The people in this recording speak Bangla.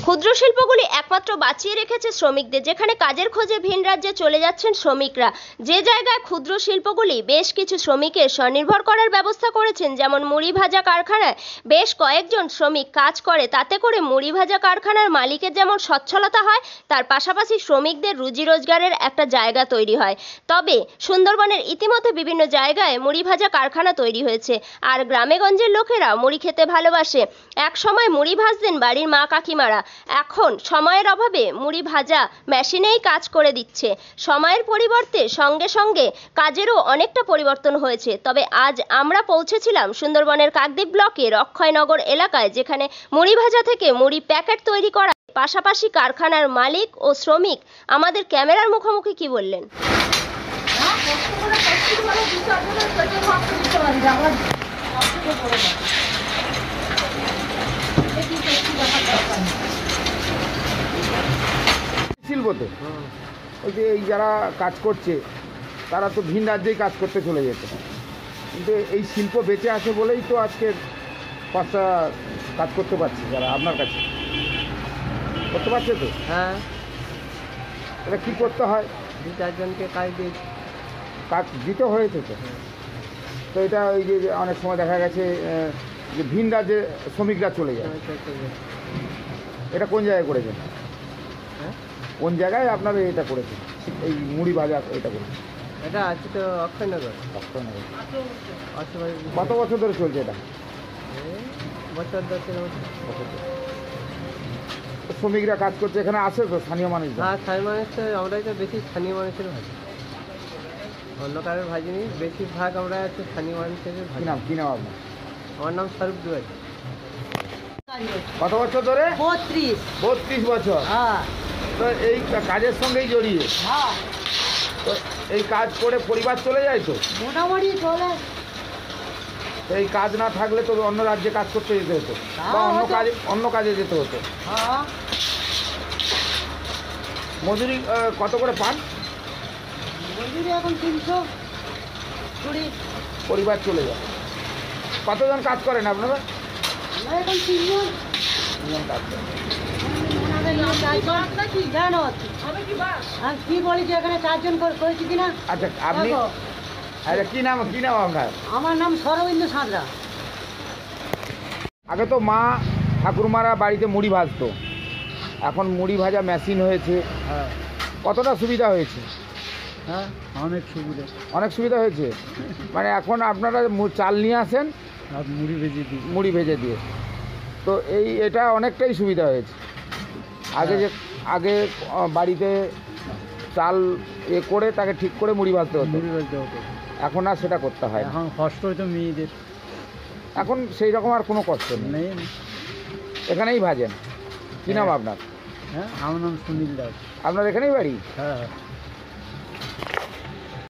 ক্ষুদ্র শিল্পগুলি একমাত্র বাঁচিয়ে রেখেছে শ্রমিকদের, যেখানে কাজের খোঁজে ভিন রাজ্যে চলে যাচ্ছেন শ্রমিকরা। যে জায়গায় ক্ষুদ্র শিল্পগুলি বেশ কিছু শ্রমিকের স্বনির্ভর করার ব্যবস্থা করেছেন, যেমন মুড়ি ভাজা কারখানায় বেশ কয়েকজন শ্রমিক কাজ করে, তাতে করে মুড়ি ভাজা কারখানার মালিকের যেমন সচ্ছলতা হয়, তার পাশাপাশি শ্রমিকদের রুজি রোজগারের একটা জায়গা তৈরি হয়। তবে সুন্দরবনের ইতিমধ্যে বিভিন্ন জায়গায় মুড়ি ভাজা কারখানা তৈরি হয়েছে, আর গ্রামেগঞ্জের লোকেরা মুড়ি খেতে ভালোবাসে। এক সময় মুড়ি ভাজতেন বাড়ির মা কাকিমারা, এখন সময়ের অভাবে মুড়ি ভাজা মেশিনেই কাজ করে দিচ্ছে। সময়ের পরিবর্তে সঙ্গে সঙ্গে কাজেরও অনেকটা পরিবর্তন হয়েছে। তবে আজ আমরা পৌঁছেছিলাম সুন্দরবনের কাকদ্বীপ ব্লকের অক্ষয়নগর এলাকায়, যেখানে মুড়ি ভাজা থেকে মুড়ি প্যাকেট তৈরি করা পাশাপাশি কারখানার মালিক ও শ্রমিক আমাদের ক্যামেরার মুখোমুখি কি বললেন। শিল্প তো ওই যে এই যারা কাজ করছে তারা তো ভিন রাজ্যেই কাজ করতে চলে যেত, কিন্তু এই শিল্প বেঁচে আছে বলেই তো আজকে পাঁচটা কাজ করতে পারছে। যারা আপনার কাছে করতে পারছে তো, হ্যাঁ, এটা কী করতে হয়? 2-4 জনকে কাজ দিতে হয়েছে তো। তো এটা ওই যে অনেক সময় দেখা গেছে যে ভিন রাজ্যে শ্রমিকরা চলে যায়, এটা কোন জায়গায় করেছেন? হ্যাঁ, কোন জায়গায় আপনারা এটা করেছেন, এই মুড়ি ভাজা এটা করেছেন? এটা আছে তো অক্ষয়নগর। কত বছর ধরে চলছে এটা? বছর 10-এর মতো। শ্রমিকরা কাজ করছে, এখানে আসে তো স্থানীয় মানুষ? হ্যাঁ, স্থানীয় মানুষ তো, আমরাই তো বেশি স্থানীয় মানুষের ভাজি, অন্য কারোর ভাজি নেই, বেশিরভাগ আমরা হচ্ছে স্থানীয় মানুষের ভাজি। কি নাম আপনার? আমার নাম স্বরূপ দুয়ারি। কত বছর ধরে? 32 বছর। হ্যাঁ, তো এই কাজের সঙ্গেই জড়িয়ে, তো এই কাজ করে পরিবার চলে যায় তো মোটামুটি চলে। এই কাজ না থাকলে তো অন্য রাজ্যে কাজ করতে যেতে হতো বা অন্য কাজে যেতে হতো। হ্যাঁ, মজুরি কত করে পান? মজুরি এখন 320। পরিবার চলে যায়। কতজন কাজ করেন আপনারা? আমরা এখন 3 জন কাজ করেন। কি বলি যে এখানে 4 জন করেছি কিনা। আচ্ছা, আপনি কি নাম আপনার? আমার নাম সরবিন্দু সাঁতরা। আগে তো মা ঠাকুরমারা বাড়িতে মুড়ি ভাজতো, এখন মুড়ি ভাজা মেশিন হয়েছে। হ্যাঁ, কতটা সুবিধা হয়েছে? হ্যাঁ, অনেক সুবিধা হয়েছে। মানে এখন আপনারা চাল নিয়ে আসেন আর মুড়ি ভেজে দিয়ে, তো এটা অনেকটাই সুবিধা হয়েছে। আগে বাড়িতে চাল করে তাকে ঠিক করে মুড়ি ভাজতে হতো, এখন আর সেটা করতে হয়। এখন কষ্ট হতো মেয়েদের, এখন সেই রকম আর কোনো কষ্ট নেই, এখানেই ভাজেন। কি নাম আপনার? হ্যাঁ, আমার নাম সুনীল দাস। আপনার এখানেই বাড়ি? হ্যাঁ।